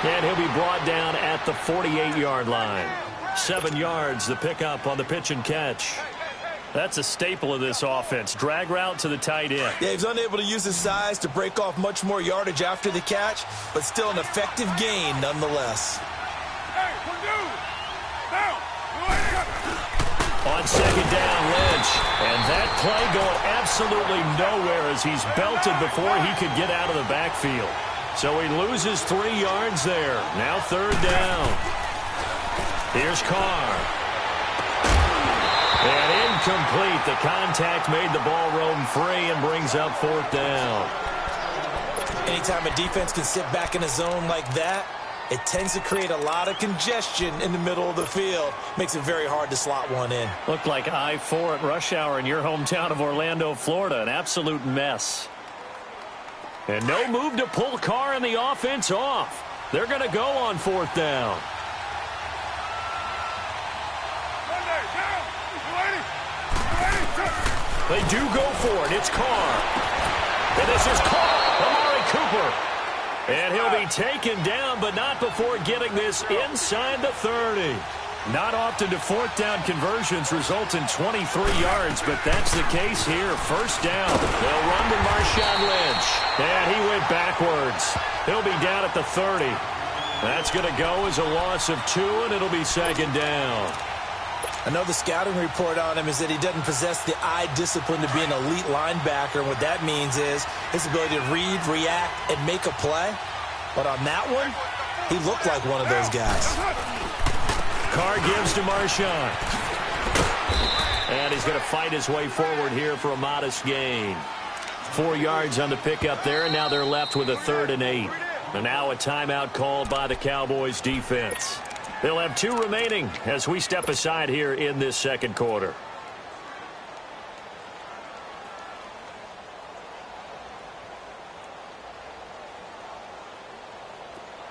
And he'll be brought down at the 48-yard line. 7 yards, the pickup on the pitch and catch. That's a staple of this offense. Drag route to the tight end. Yeah, he's unable to use his size to break off much more yardage after the catch, but still an effective gain nonetheless. On second down, Lynch. And that play going absolutely nowhere as he's belted before he could get out of the backfield. So he loses 3 yards there. Now third down. Here's Carr. And incomplete. The contact made the ball roam free and brings up fourth down. Anytime a defense can sit back in a zone like that, it tends to create a lot of congestion in the middle of the field. Makes it very hard to slot one in. Looked like I-4 at rush hour in your hometown of Orlando, Florida. An absolute mess. And no move to pull Carr and the offense off. They're going to go on fourth down. They do go for it. It's Carr. And this is Carr. Amari Cooper. And he'll be taken down, but not before getting this inside the 30. Not often do fourth down conversions result in 23 yards, but that's the case here. First down. They'll run to Marshawn Lynch. And he went backwards. He'll be down at the 30. That's going to go as a loss of 2, and it'll be second down. I know the scouting report on him is that he doesn't possess the eye discipline to be an elite linebacker. And what that means is his ability to read, react, and make a play. But on that one, he looked like one of those guys. Carr gives to Marshawn. And he's going to fight his way forward here for a modest gain. 4 yards on the pickup there, and now they're left with a 3rd and 8. And now a timeout called by the Cowboys defense. They'll have 2 remaining as we step aside here in this second quarter.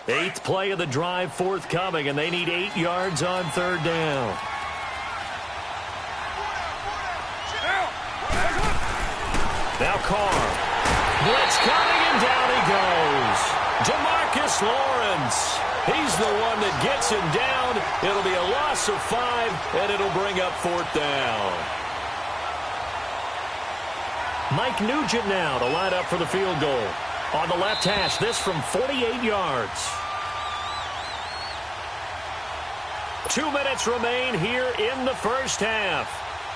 Eighth play of the drive forthcoming, and they need 8 yards on third down. Now Carr. Blitz coming, and down he goes. Demarcus Lawrence. He's the one that gets him down. It'll be a loss of 5, and it'll bring up fourth down. Mike Nugent now to line up for the field goal. On the left hash, this from 48 yards. 2 minutes remain here in the first half.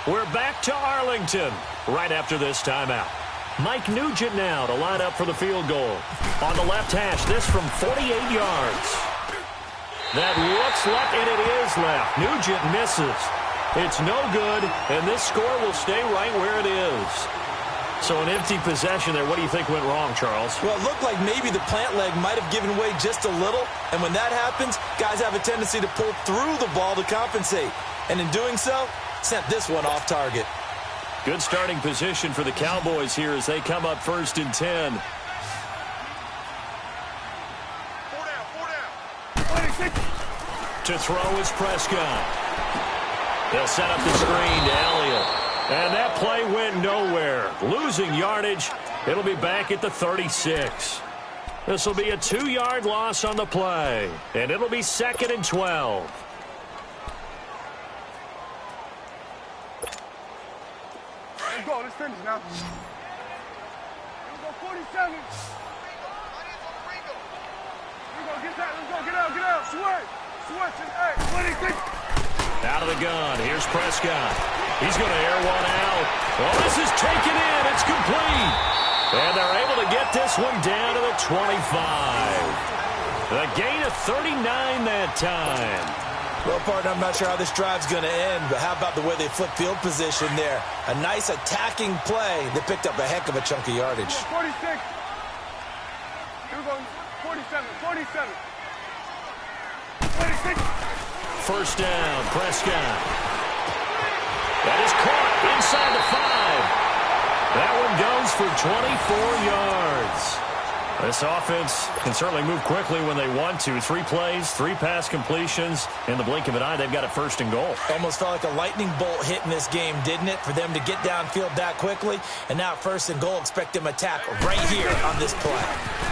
We're back to Arlington right after this timeout. Mike Nugent now to line up for the field goal. On the left hash, this from 48 yards. That looks left, and it is left. Nugent misses. It's no good, and this score will stay right where it is. So an empty possession there. What do you think went wrong, Charles? Well, it looked like maybe the plant leg might have given way just a little, and when that happens, guys have a tendency to pull through the ball to compensate. And in doing so, sent this one off target. Good starting position for the Cowboys here as they come up 1st and 10. To throw is Prescott. They'll set up the screen to Elliott. And that play went nowhere. Losing yardage. It'll be back at the 36. This will be a 2-yard loss on the play. And it'll be 2nd and 12. Let's go. Let's finish now. Let's go 47. Here we go. Get that. Let's go. Get out. Get out. Switch. Switch. Hey, 26. Out of the gun. Here's Prescott. He's going to air one out. Well, this is taken in. It's complete. And they're able to get this one down to the 25. The gain of 39 that time. Well, partner, I'm not sure how this drive's going to end, but how about the way they flip field position there? A nice attacking play that picked up a heck of a chunk of yardage. 46. Here we go. 47. 47. 26. First down, Prescott. That is caught inside the 5. That one goes for 24 yards. This offense can certainly move quickly when they want to. 3 plays, 3 pass completions. In the blink of an eye, they've got it first and goal. Almost felt like a lightning bolt hit in this game, didn't it? For them to get downfield that quickly. And now first and goal, expect them to attack right here on this play.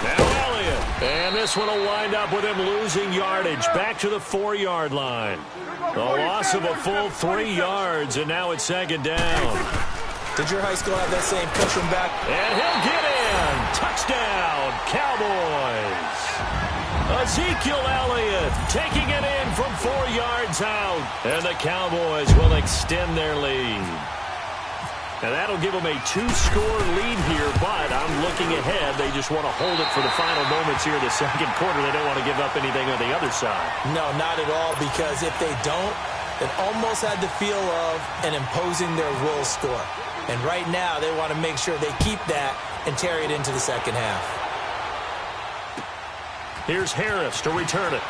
Now Elliott. And this one will wind up with him losing yardage. Back to the 4-yard line. The loss of a full 3 yards, and now it's second down. Did your high school have that same cushion back? And he'll get in. Touchdown, Cowboys. Ezekiel Elliott taking it in from 4 yards out. And the Cowboys will extend their lead. And that'll give them a 2-score lead here, but I'm looking ahead. They just want to hold it for the final moments here in the second quarter. They don't want to give up anything on the other side. No, not at all, because if they don't, it almost had the feel of an imposing their will score. And right now, they want to make sure they keep that and carry it into the second half. Here's Harris to return it.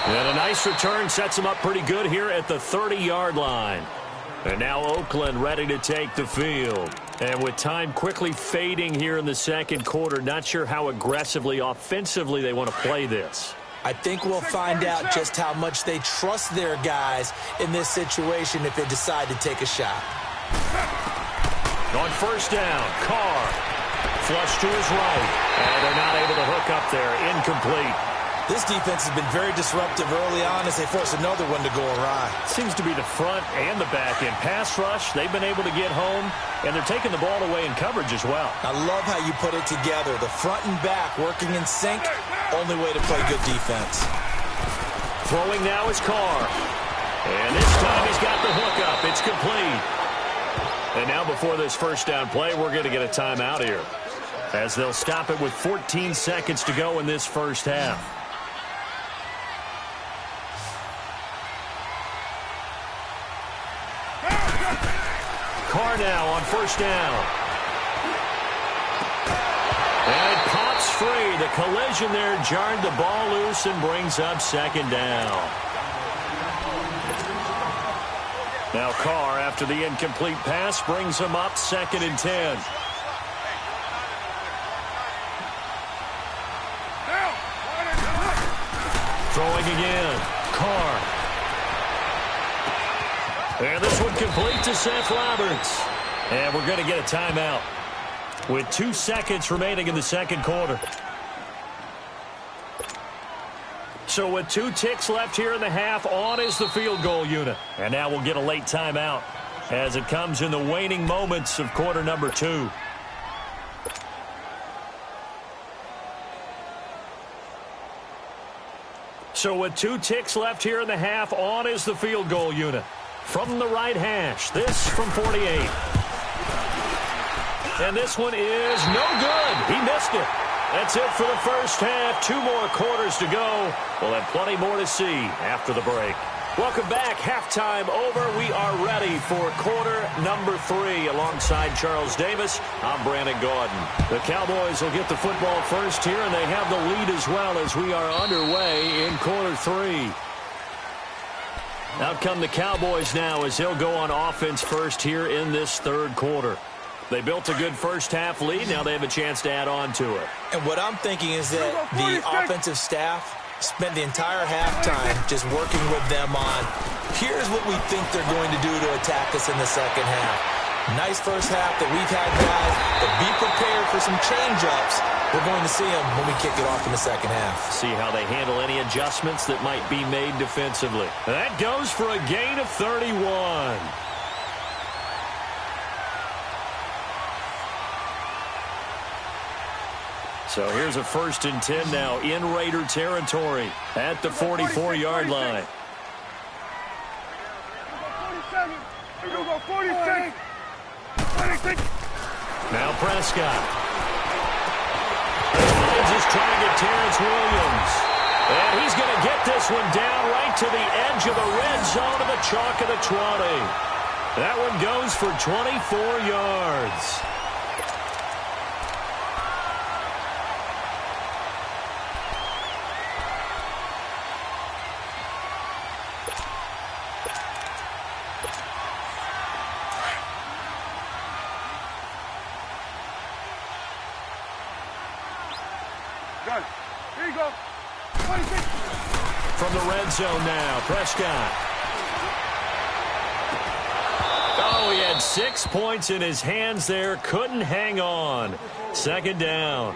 And a nice return sets him up pretty good here at the 30-yard line. And now Oakland ready to take the field. And with time quickly fading here in the second quarter, not sure how aggressively, offensively they want to play this. I think we'll find out just how much they trust their guys in this situation if they decide to take a shot. On first down, Carr. Flush to his right. And they're not able to hook up there. Incomplete. This defense has been very disruptive early on as they force another one to go awry. Seems to be the front and the back end. Pass rush, they've been able to get home, and they're taking the ball away in coverage as well. I love how you put it together. The front and back working in sync, only way to play good defense. Throwing now is Carr. And this time he's got the hookup. It's complete. And now before this first down play, we're going to get a timeout here, as they'll stop it with 14 seconds to go in this first half. Carr now on first down. And it pops free. The collision there jarred the ball loose and brings up second down. Now Carr, after the incomplete pass, brings him up 2nd and 10. Throwing again. Carr. And this one complete to Seth Roberts. And we're going to get a timeout with 2 seconds remaining in the second quarter. So with 2 ticks left here in the half, on is the field goal unit. And now we'll get a late timeout as it comes in the waning moments of quarter number 2. So with 2 ticks left here in the half, on is the field goal unit. From the right hash, this from 48. And this one is no good. He missed it. That's it for the first half. 2 more quarters to go. We'll have plenty more to see after the break. Welcome back. Halftime over. We are ready for quarter number 3. Alongside Charles Davis, I'm Brandon Gordon. The Cowboys will get the football first here, and they have the lead as well as we are underway in quarter 3. Out come the Cowboys now as they'll go on offense first here in this third quarter. They built a good first half lead. Now they have a chance to add on to it. And what I'm thinking is that the offensive staff spent the entire halftime just working with them on, here's what we think they're going to do to attack us in the second half. Nice first half that we've had, guys, but be prepared for some change-ups. We're going to see them when we kick it off in the second half. See how they handle any adjustments that might be made defensively. That goes for a gain of 31. So here's a 1st and 10 now in Raider territory at the 44-yard line. Here we go, 46. 26. Now Prescott. Just trying to get Terrence Williams. And he's going to get this one down right to the edge of the red zone of the chalk of the 20. That one goes for 24 yards. Got it. Here you go. 26. From the red zone now, Prescott. Oh, he had 6 points in his hands there. Couldn't hang on. 2nd down.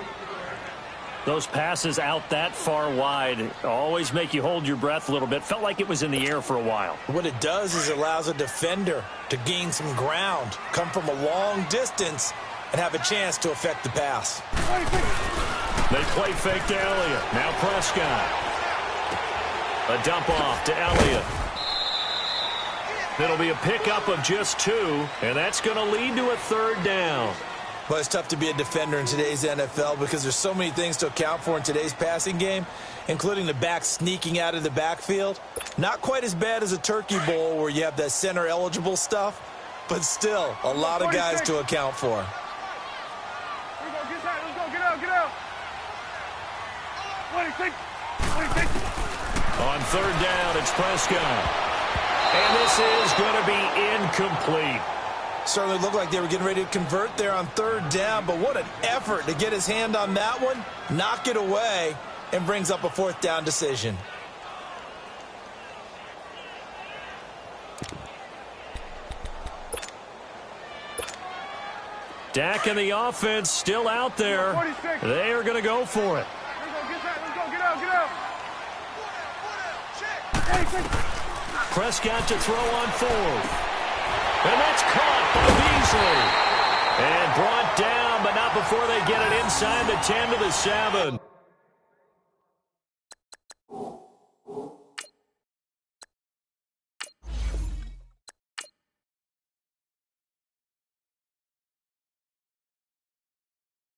Those passes out that far wide always make you hold your breath a little bit. Felt like it was in the air for a while. What it does is it allows a defender to gain some ground, come from a long distance, and have a chance to affect the pass. 26. They play fake to Elliott. Now Prescott. A dump off to Elliott. It'll be a pickup of just 2, and that's going to lead to a 3rd down. Well, it's tough to be a defender in today's NFL because there's so many things to account for in today's passing game, including the back sneaking out of the backfield. Not quite as bad as a turkey bowl where you have that center-eligible stuff, but still a lot of guys to account for. Here we go, get out, let's go, get out, get out. 26. 26. On 3rd down, it's Prescott. And this is going to be incomplete. Certainly looked like they were getting ready to convert there on 3rd down, but what an effort to get his hand on that one, knock it away, and brings up a 4th down decision. Dak and the offense still out there. They are going to go for it. Prescott to throw on 4th. And that's caught by Beasley. And brought down, but not before they get it inside the 10 to the 7.